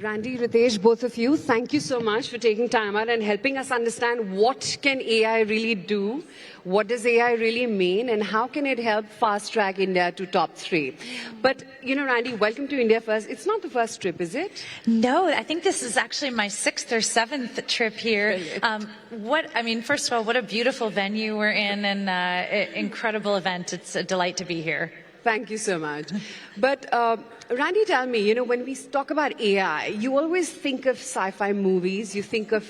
Randi, Ritesh, both of you, thank you so much for taking time out and helping us understand what can AI really do, what does AI really mean, and how can it help fast-track India to top 3. But, you know, Randi, welcome to India first. It's not the first trip, is it? No, I think this is actually my 6th or 7th trip here. First of all, what a beautiful venue we're in and incredible event. It's a delight to be here. Thank you so much. But Randi, tell me, you know, when we talk about AI, you always think of sci-fi movies, you think of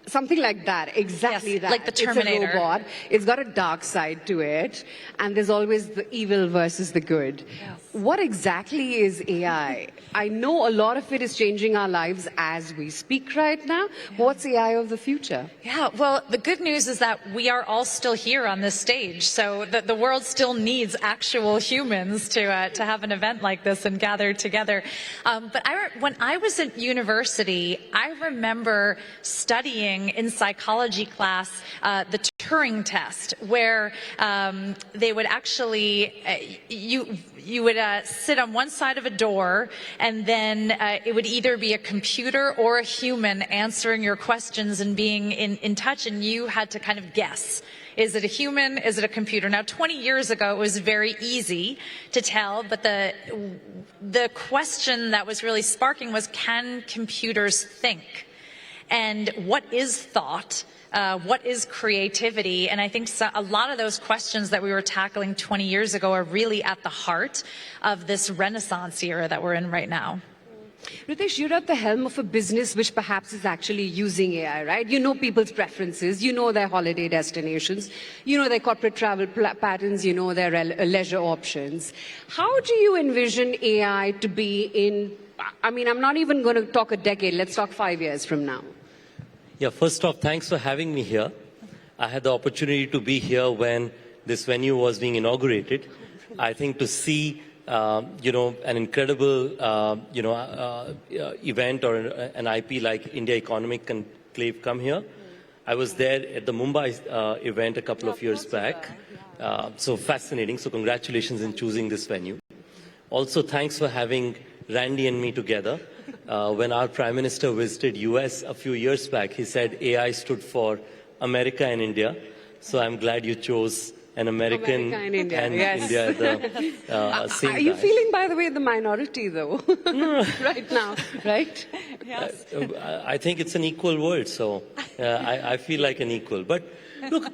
something like that, exactly yes, that. Like the Terminator. It's a robot, it's got a dark side to it, and there's always the evil versus the good. Yes. What exactly is AI? I know a lot of it is changing our lives as we speak right now. Yeah. What's AI of the future? Yeah, well, the good news is that we are all still here on this stage, so the world still needs actual humans to have an event like this and gather together. But when I was at university, I remember studying in psychology class the Turing test, where they would actually, you would sit on one side of a door, and then it would either be a computer or a human answering your questions and being in touch, and you had to kind of guess. Is it a human? Is it a computer? Now, 20 years ago, it was very easy to tell, but the question that was really sparking was, can computers think? And what is thought? What is creativity? And I think a lot of those questions that we were tackling 20 years ago are really at the heart of this Renaissance era that we're in right now. Ritesh, you're at the helm of a business which perhaps is actually using AI, right? You know people's preferences, you know their holiday destinations, you know their corporate travel patterns, you know their leisure options. How do you envision AI to be in, I'm not even going to talk a decade, let's talk 5 years from now. Yeah, first off, thanks for having me here. I had the opportunity to be here when this venue was being inaugurated. I think to see, an incredible, event or an IP like India Economic Conclave come here. I was there at the Mumbai event a couple of years back. So fascinating. So congratulations in choosing this venue. Also, thanks for having Randi and me together. When our Prime Minister visited US a few years back, he said AI stood for America and India. So I'm glad you chose an American and India, and yes. India at the same time. Are you feeling, by the way, the minority, though, right now, right? Yes. I think it's an equal world, so I feel like an equal. But look,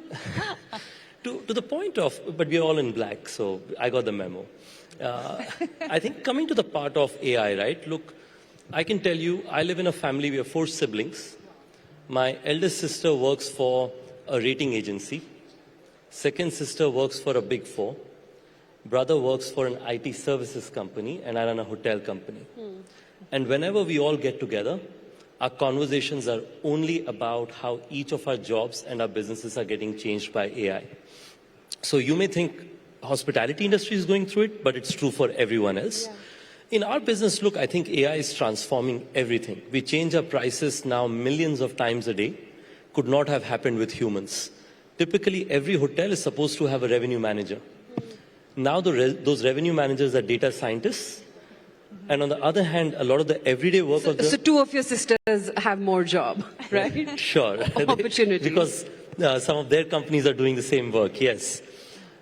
to the point of, but we're all in black, so I got the memo. I think coming to the part of AI, right? Look, I can tell you, I live in a family, we have 4 siblings. My eldest sister works for a rating agency. Second sister works for a Big 4. Brother works for an IT services company, and I run a hotel company. And whenever we all get together, our conversations are only about how each of our jobs and our businesses are getting changed by AI. So you may think hospitality industry is going through it, but it's true for everyone else. Yeah. In our business, look, I think AI is transforming everything. We change our prices now millions of times a day. Could not have happened with humans. Typically, every hotel is supposed to have a revenue manager. Now those revenue managers are data scientists. And on the other hand, a lot of the everyday work of the... So 2 of your sisters have more job, right? Sure. Opportunities. Because some of their companies are doing the same work, yes.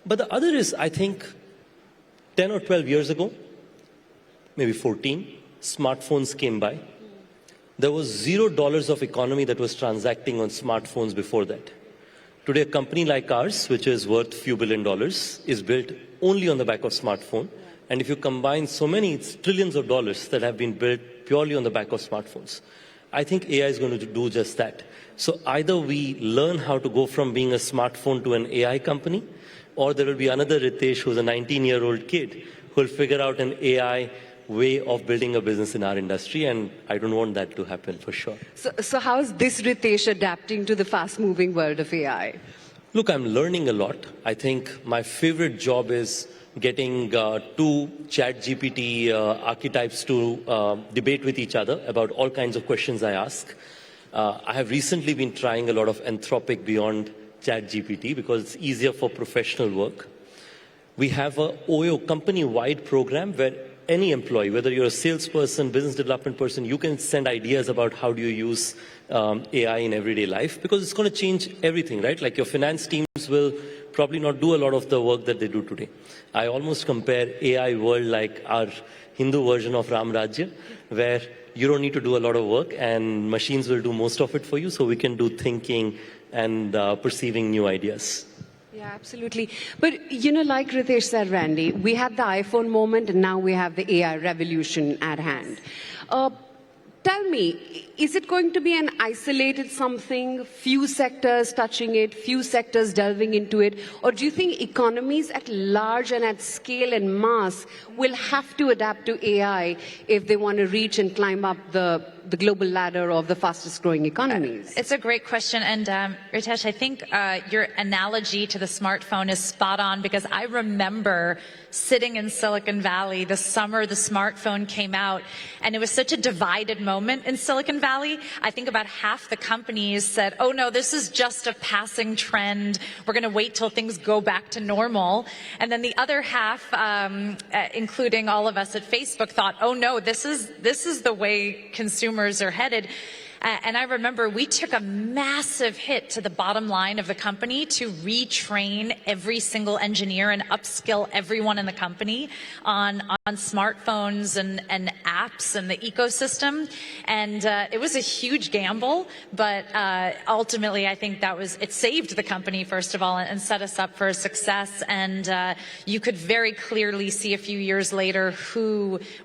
But the other is, I think, 10 or 12 years ago, maybe 14, smartphones came by. There was $0 of economy that was transacting on smartphones before that. Today, a company like ours, which is worth a few $1 billion, is built only on the back of smartphone. And if you combine so many, it's trillions of dollars that have been built purely on the back of smartphones. I think AI is going to do just that. So either we learn how to go from being a smartphone to an AI company, or there will be another Ritesh who's a 19-year-old kid who will figure out an AI way of building a business in our industry, and I don't want that to happen for sure. So how is this Ritesh adapting to the fast-moving world of AI? Look, I'm learning a lot. I think my favorite job is getting 2 ChatGPT archetypes to debate with each other about all kinds of questions I ask. I have recently been trying a lot of Anthropic beyond ChatGPT because it's easier for professional work. We have a OYO company-wide program where any employee, whether you're a salesperson, business development person, you can send ideas about how do you use AI in everyday life, because it's going to change everything, right? Like your finance teams will probably not do a lot of the work that they do today. I almost compare AI world like our Hindu version of Ram Rajya, where you don't need to do a lot of work and machines will do most of it for you, so we can do thinking and perceiving new ideas. Yeah, absolutely. But, you know, like Ritesh said, Randy, we had the iPhone moment and now we have the AI revolution at hand. Tell me, is it going to be an isolated something, few sectors touching it, few sectors delving into it, or do you think economies at large and at scale and mass will have to adapt to AI if they want to reach and climb up the global ladder of the fastest growing economies? It's a great question. And Ritesh, I think your analogy to the smartphone is spot on, because I remember sitting in Silicon Valley the summer the smartphone came out, and it was such a divided moment in Silicon Valley. I think about half the companies said, oh no, this is just a passing trend. We're going to wait till things go back to normal. And then the other half, including all of us at Facebook, thought, oh no, this is the way consumers are headed. And I remember we took a massive hit to the bottom line of the company to retrain every single engineer and upskill everyone in the company on smartphones and apps and the ecosystem. And it was a huge gamble, but ultimately I think it saved the company, first of all, and set us up for success. And you could very clearly see a few years later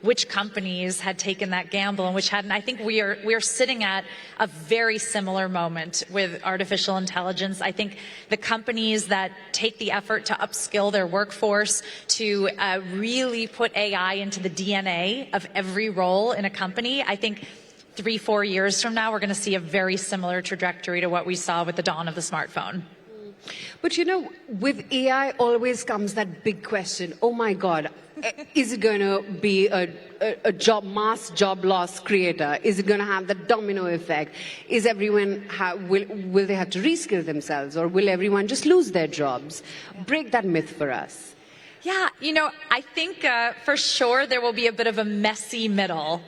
which companies had taken that gamble and which hadn't. I think we are sitting at a very similar moment with artificial intelligence. I think the companies that take the effort to upskill their workforce, to really put AI into the DNA of every role in a company, I think 3-4 years from now, we're going to see a very similar trajectory to what we saw with the dawn of the smartphone. But you know, with AI always comes that big question, oh my God, is it going to be a mass job loss creator? Is it going to have the domino effect? Is everyone, will they have to reskill themselves, or will everyone just lose their jobs? Break that myth for us. Yeah, you know, I think for sure there will be a bit of a messy middle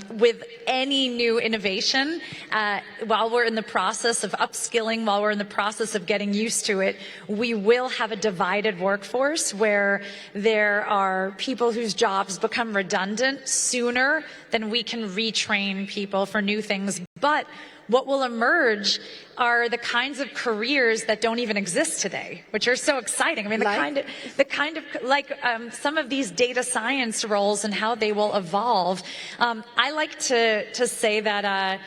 with any new innovation. While we're in the process of upskilling, while we're in the process of getting used to it, we will have a divided workforce where there are people whose jobs become redundant sooner than we can retrain people for new things. But what will emerge are the kinds of careers that don't even exist today, which are so exciting. I mean, some of these data science roles and how they will evolve. I like to say that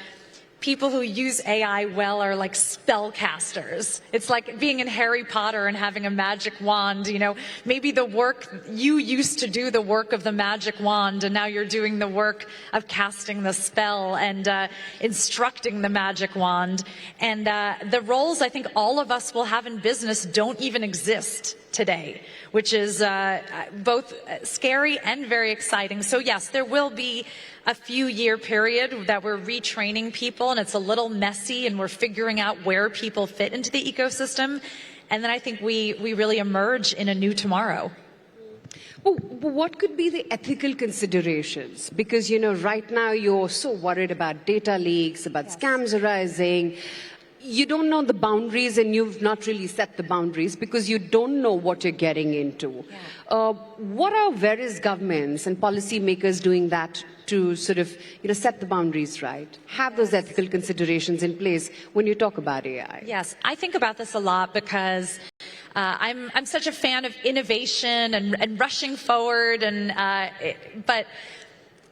people who use AI well are like spellcasters. It's like being in Harry Potter and having a magic wand. You know, maybe the work you used to do, the work of the magic wand, and now you're doing the work of casting the spell and instructing the magic wand. And the roles I think all of us will have in business don't even exist today, which is both scary and very exciting. So yes, there will be a few-year period that we're retraining people, and it's a little messy, and we're figuring out where people fit into the ecosystem. And then I think we really emerge in a new tomorrow. Well, what could be the ethical considerations? Because, you know, right now you're so worried about data leaks, about scams arising. You don't know the boundaries, and you've not really set the boundaries because you don't know what you're getting into. Yeah. What are various governments and policymakers doing that to sort of, you know, set the boundaries right? Have those ethical considerations in place when you talk about AI? Yes, I think about this a lot because I'm such a fan of innovation and rushing forward, but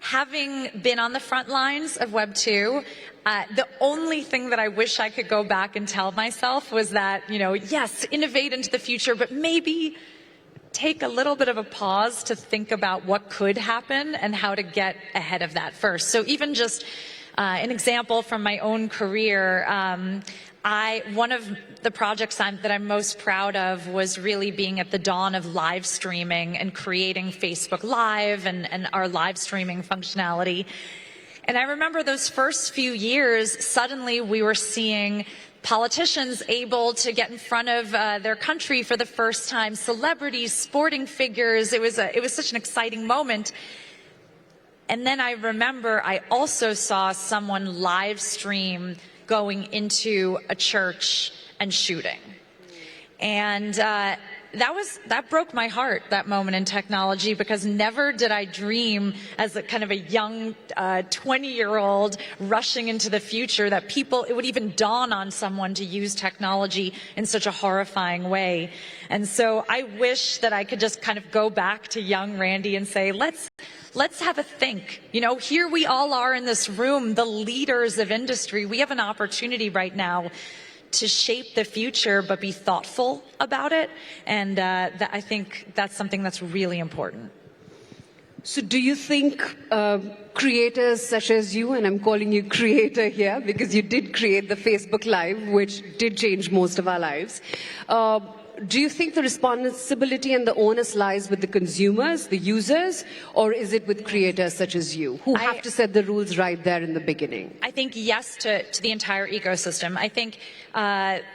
having been on the front lines of Web 2, the only thing that I wish I could go back and tell myself was that, you know, yes, innovate into the future, but maybe take a little bit of a pause to think about what could happen and how to get ahead of that first. So even just an example from my own career, one of the projects that I'm most proud of was really being at the dawn of live streaming and creating Facebook Live and our live streaming functionality. And I remember those first few years, suddenly we were seeing politicians able to get in front of their country for the first time, celebrities, sporting figures. It was such an exciting moment. And then I remember I also saw someone live stream going into a church and shooting. And that broke my heart, that moment in technology, because never did I dream as a kind of a young 20-year-old rushing into the future that it would even dawn on someone to use technology in such a horrifying way. And so I wish that I could just kind of go back to young Randi and say, let's have a think. You know, here we all are in this room, the leaders of industry. We have an opportunity right now to shape the future, but be thoughtful about it. And I think that's something that's really important. So do you think creators such as you, and I'm calling you creator here because you did create the Facebook Live, which did change most of our lives, do you think the responsibility and the onus lies with the consumers, the users, or is it with creators such as you, who have to set the rules right there in the beginning? I think yes to the entire ecosystem. I think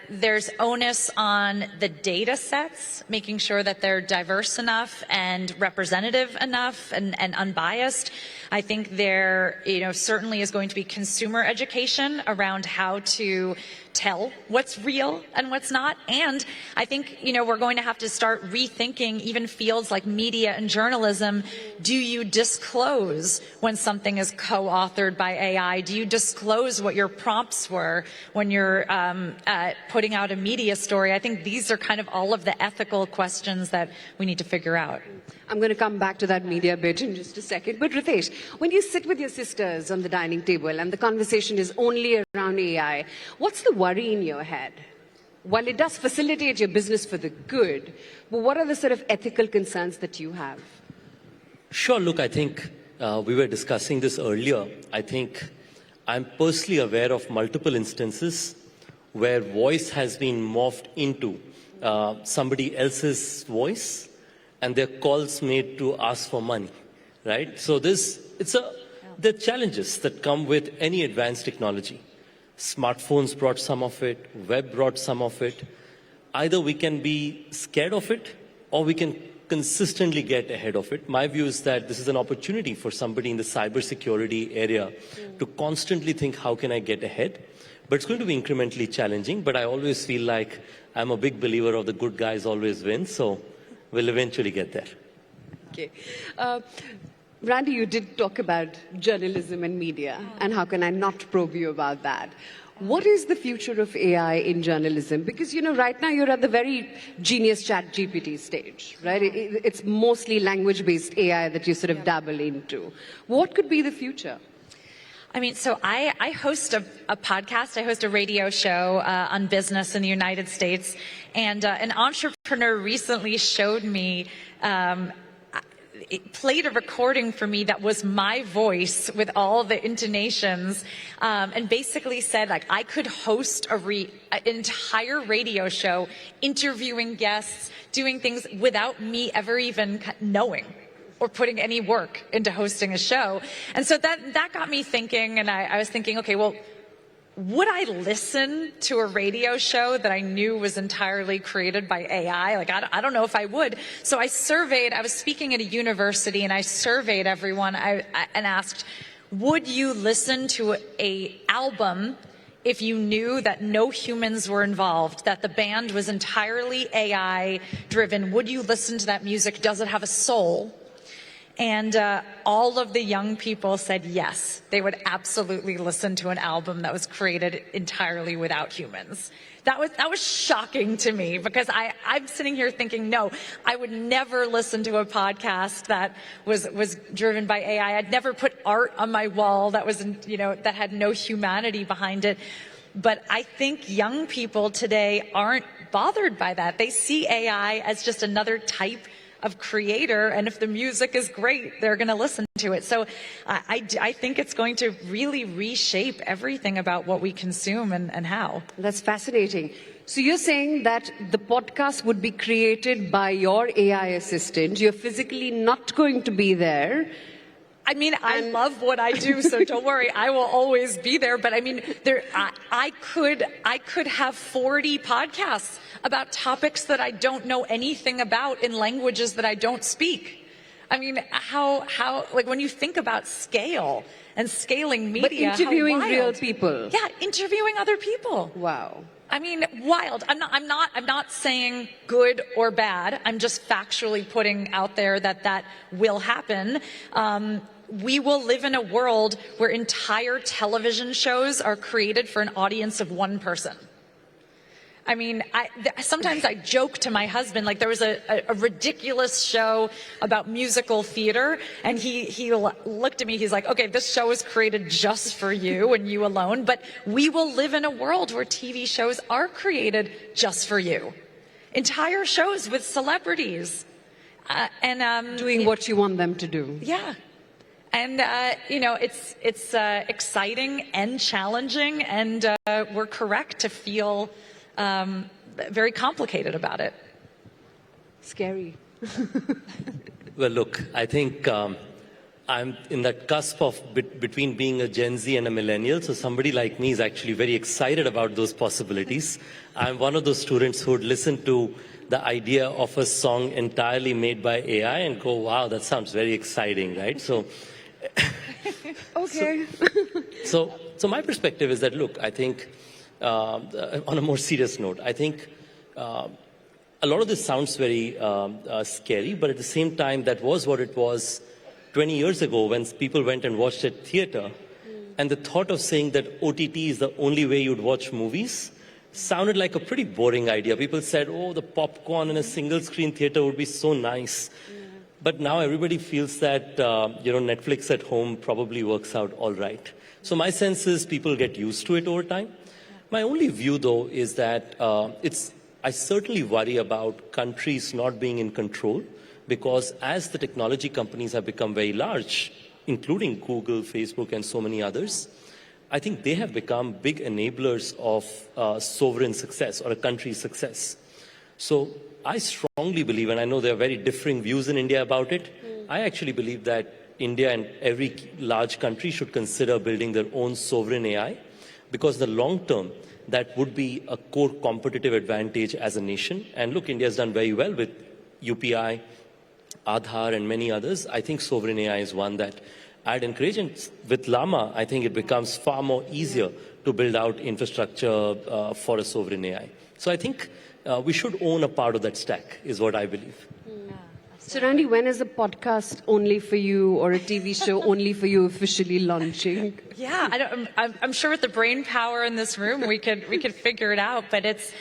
there's onus on the data sets, making sure that they're diverse enough and representative enough and unbiased. I think there, certainly is going to be consumer education around how to tell what's real and what's not. And I think, we're going to have to start rethinking even fields like media and journalism. Do you disclose when something is co-authored by AI? Do you disclose what your prompts were when you're putting out a media story? I think these are kind of all of the ethical questions that we need to figure out. I'm going to come back to that media bit in just a second. But Ritesh, when you sit with your sisters on the dining table and the conversation is only around AI, what's the worry in your head? While it does facilitate your business for the good, but what are the sort of ethical concerns that you have? Sure, look, I think we were discussing this earlier. I think I'm personally aware of multiple instances where voice has been morphed into somebody else's voice, and their calls made to ask for money, right? So there are challenges that come with any advanced technology. Smartphones brought some of it, web brought some of it. Either we can be scared of it, or we can consistently get ahead of it. My view is that this is an opportunity for somebody in the cybersecurity area to constantly think, how can I get ahead? But it's going to be incrementally challenging, but I always feel like I'm a big believer of the good guys always win, so we'll eventually get there. Okay. Randi, you did talk about journalism and media, and how can I not probe you about that? What is the future of AI in journalism? Because, right now you're at the very genius chat GPT stage, right? It's mostly language-based AI that you sort of dabble into. What could be the future? I mean, so I host a podcast. I host a radio show on business in the United States. And an entrepreneur recently showed me, it played a recording for me that was my voice with all the intonations, and basically said, I could host an entire radio show, interviewing guests, doing things without me ever even knowing or putting any work into hosting a show. And so that got me thinking, and I was thinking, okay, well, would I listen to a radio show that I knew was entirely created by AI? I don't know if I would. So I was speaking at a university, and I surveyed everyone and asked, would you listen to an album if you knew that no humans were involved, that the band was entirely AI driven? Would you listen to that music? Does it have a soul? And all of the young people said yes, they would absolutely listen to an album that was created entirely without humans. That was shocking to me, because I'm sitting here thinking, no, I would never listen to a podcast that was driven by AI. I'd never put art on my wall that was, that had no humanity behind it. But I think young people today aren't bothered by that. They see AI as just another type of creator, and if the music is great, they're going to listen to it. So I think it's going to really reshape everything about what we consume and how. That's fascinating. So you're saying that the podcast would be created by your AI assistant. You're physically not going to be there, I mean, I love what I do, so don't worry, I will always be there. But I mean, I could have 40 podcasts about topics that I don't know anything about in languages that I don't speak. I mean, how like when you think about scale and scaling media, but interviewing how real wild. people. Yeah, interviewing other people. Wow. I mean, wild. I'm not saying good or bad. I'm just factually putting out there that will happen. We will live in a world where entire television shows are created for an audience of one person. I mean, sometimes I joke to my husband, like there was a ridiculous show about musical theater, and he looked at me, he's like, okay, this show is created just for you and you alone, but we will live in a world where TV shows are created just for you. Entire shows with celebrities. Doing what you want them to do. Yeah. And, you know, it's exciting and challenging, and we're correct to feel very complicated about it. Scary. Well, look, I think I'm in that cusp of between being a Gen Z and a millennial, so somebody like me is actually very excited about those possibilities. I'm one of those students who would listen to the idea of a song entirely made by AI and go, wow, that sounds very exciting, right? So, okay. So my perspective is that, look, I think, on a more serious note, I think a lot of this sounds very scary, but at the same time, that was what it was 20 years ago when people went and watched at theater. And the thought of saying that OTT is the only way you'd watch movies sounded like a pretty boring idea. People said, oh, the popcorn in a single screen theater would be so nice. But now everybody feels that, Netflix at home probably works out all right. So my sense is people get used to it over time. My only view, though, is that I certainly worry about countries not being in control, because as the technology companies have become very large, including Google, Facebook, and so many others, I think they have become big enablers of sovereign success or a country's success. So I strongly believe, and I know there are very differing views in India about it, I actually believe that India and every large country should consider building their own sovereign AI, because in the long term, that would be a core competitive advantage as a nation. And look, India has done very well with UPI, Aadhaar, and many others. I think sovereign AI is one that I'd encourage. And with Llama, I think it becomes far more easier to build out infrastructure for a sovereign AI. So I think we should own a part of that stack, is what I believe. So, Randi, when is a podcast only for you or a TV show only for you officially launching? Yeah, I'm sure with the brain power in this room, we could figure it out. But it's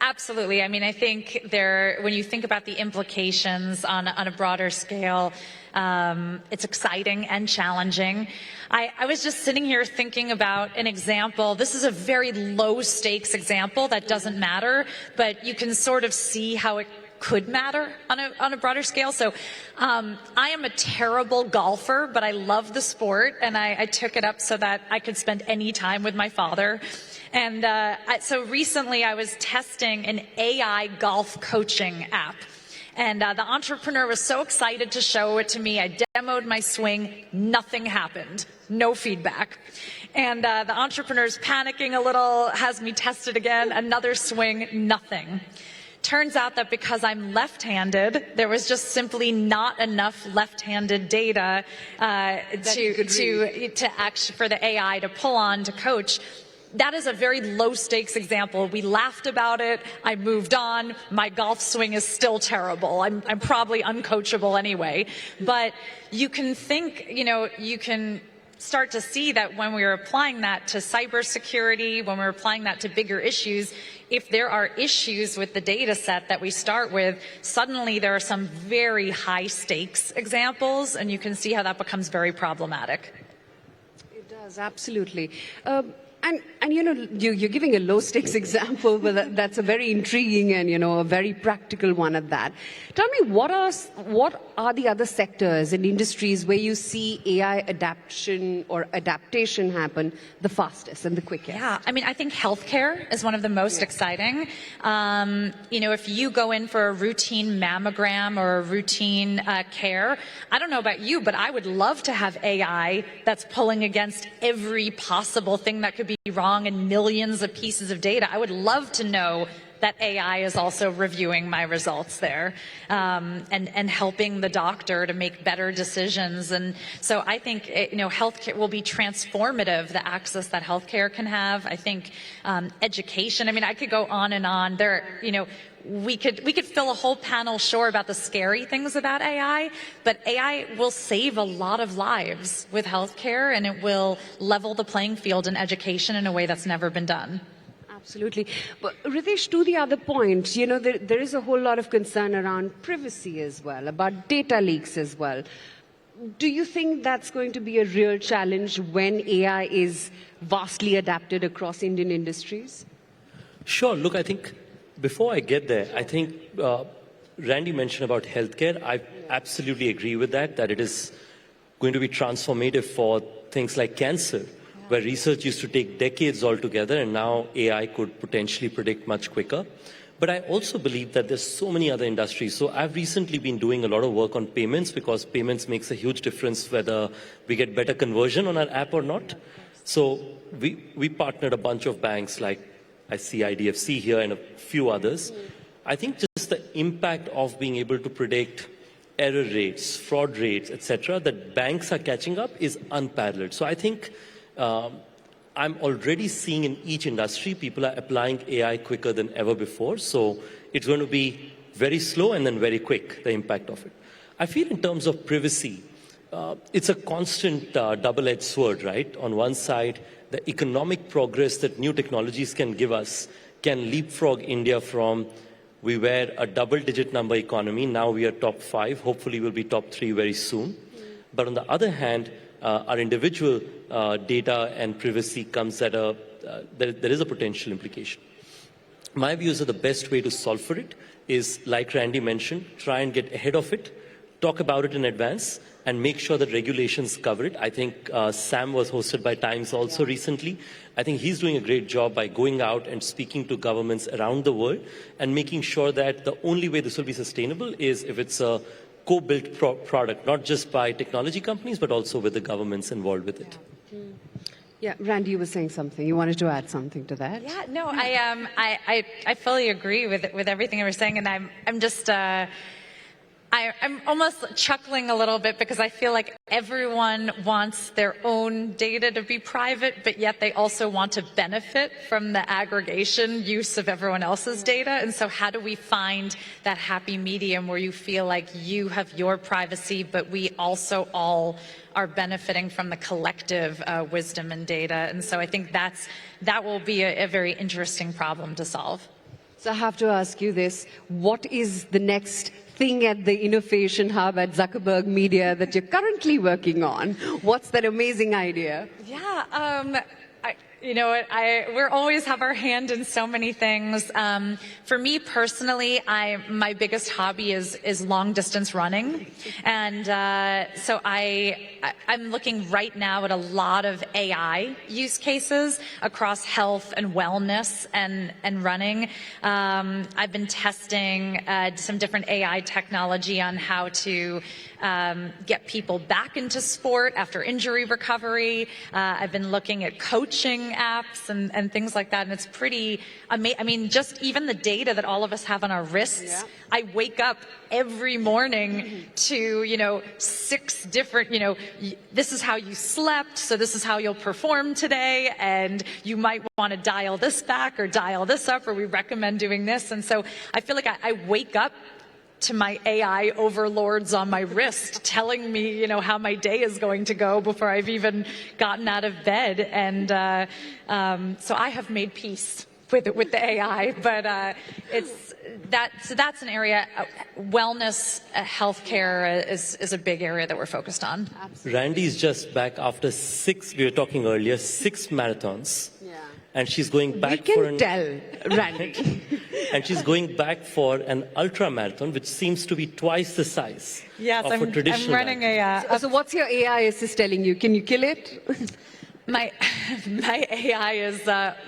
absolutely. I mean, I think when you think about the implications on a broader scale, it's exciting and challenging. I was just sitting here thinking about an example. This is a very low stakes example that doesn't matter, but you can sort of see how it could matter on a broader scale. So I am a terrible golfer, but I love the sport, and I took it up so that I could spend any time with my father. And so recently I was testing an AI golf coaching app. And the entrepreneur was so excited to show it to me. I demoed my swing. Nothing happened. No feedback. And the entrepreneur's panicking a little, has me test it again. Another swing, nothing. Turns out that because I'm left-handed, there was just simply not enough left-handed data to actually for the AI to pull on to coach. That is a very low-stakes example. We laughed about it. I moved on. My golf swing is still terrible. I'm probably uncoachable anyway. But you can think, you can start to see that when we're applying that to cybersecurity, when we're applying that to bigger issues, if there are issues with the data set that we start with, suddenly there are some very high stakes examples, and you can see how that becomes very problematic. It does, absolutely. And you're giving a low stakes example, but that's a very intriguing and, a very practical one at that. Tell me, what are the other sectors and industries where you see AI adaptation happen the fastest and the quickest? Yeah, I think healthcare is one of the most exciting. If you go in for a routine mammogram or a routine care, I don't know about you, but I would love to have AI that's pulling against every possible thing that could be wrong and millions of pieces of data. I would love to know that AI is also reviewing my results there, and helping the doctor to make better decisions. And so I think healthcare will be transformative. The access that healthcare can have. I think education. I could go on and on. We could fill a whole panel, sure, about the scary things about AI, but AI will save a lot of lives with healthcare, and it will level the playing field in education in a way that's never been done. Absolutely. But Ritesh, to the other point, there is a whole lot of concern around privacy as well, about data leaks as well. Do you think that's going to be a real challenge when AI is vastly adapted across Indian industries? Sure. Look, I think before I get there, I think Randy mentioned about healthcare. I absolutely agree with that it is going to be transformative for things like cancer, where research used to take decades altogether, and now AI could potentially predict much quicker. But I also believe that there's so many other industries. So I've recently been doing a lot of work on payments, because payments makes a huge difference whether we get better conversion on our app or not. So we partnered a bunch of banks, like I see IDFC here and a few others. I think just the impact of being able to predict error rates, fraud rates, etc., that banks are catching up is unparalleled. So I think I'm already seeing in each industry people are applying AI quicker than ever before. So it's going to be very slow and then very quick, the impact of it. I feel in terms of privacy, it's a constant double-edged sword, right? On one side, the economic progress that new technologies can give us can leapfrog India from we were a double-digit number economy, now we are top 5, hopefully we'll be top 3 very soon. But on the other hand, our individual data and privacy comes at there is a potential implication. My view is that the best way to solve for it is, like Randy mentioned, try and get ahead of it, talk about it in advance, and make sure that regulations cover it. I think Sam was hosted by Times also recently. I think he's doing a great job by going out and speaking to governments around the world and making sure that the only way this will be sustainable is if it's a co-built product, not just by technology companies, but also with the governments involved with it. Yeah, Randy, you were saying something. You wanted to add something to that? Yeah, no, I fully agree with everything you were saying, and I'm just I'm almost chuckling a little bit because I feel like everyone wants their own data to be private, but yet they also want to benefit from the aggregation use of everyone else's data. And so how do we find that happy medium where you feel like you have your privacy, but we also all are benefiting from the collective wisdom and data? And so I think that will be a very interesting problem to solve. So I have to ask you this. What is the next thing at the Innovation Hub at Zuckerberg Media that you're currently working on? What's that amazing idea? Yeah, we're always have our hand in so many things. For me personally, my biggest hobby is long distance running, and so I'm looking right now at a lot of AI use cases across health and wellness and running. I've been testing some different AI technology on how to get people back into sport after injury recovery. I've been looking at coaching apps and things like that, and it's pretty amazing. I mean, just even the data that all of us have on our wrists. Yeah. I wake up every morning to 6 different, this is how you slept, so this is how you'll perform today, and you might want to dial this back or dial this up, or we recommend doing this. And so I feel like I wake up to my AI overlords on my wrist telling me, how my day is going to go before I've even gotten out of bed. And so I have made peace with the AI, but that's an area. Wellness, healthcare is a big area that we're focused on. Absolutely. Randy's just back after 6, we were talking earlier, 6 marathons. Yeah. and she's going We back for can tell, Randi. and she's going back for an ultra marathon, which seems to be twice the size Yes, of a traditional I'm running marathon. So what's your AI assist telling you? Can you kill it? my AI is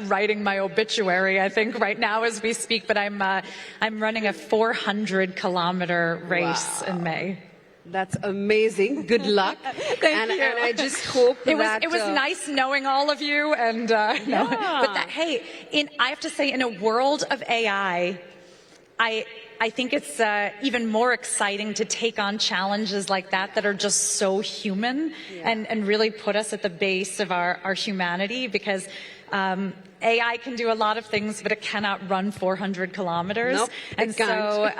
writing my obituary, I think, right now as we speak. But I'm running a 400-kilometer race in May. That's amazing. Good luck. Thank you. And I just hope It was that... nice knowing all of you, and no, but hey, I have to say, in a world of AI, I think it's even more exciting to take on challenges like that are just so human and really put us at the base of our humanity, because AI can do a lot of things, but it cannot run 400 kilometers. Nope, and so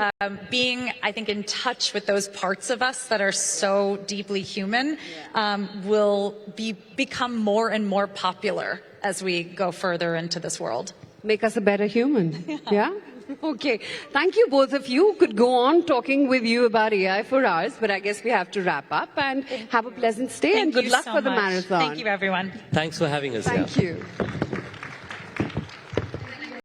being, I think, in touch with those parts of us that are so deeply human will become more and more popular as we go further into this world. Make us a better human. Yeah? Okay. Thank you, both of you. Could go on talking with you about AI for hours, but I guess we have to wrap up, and have a pleasant stay and good luck for the marathon. Thank you, everyone. Thanks for having us here. Thank you.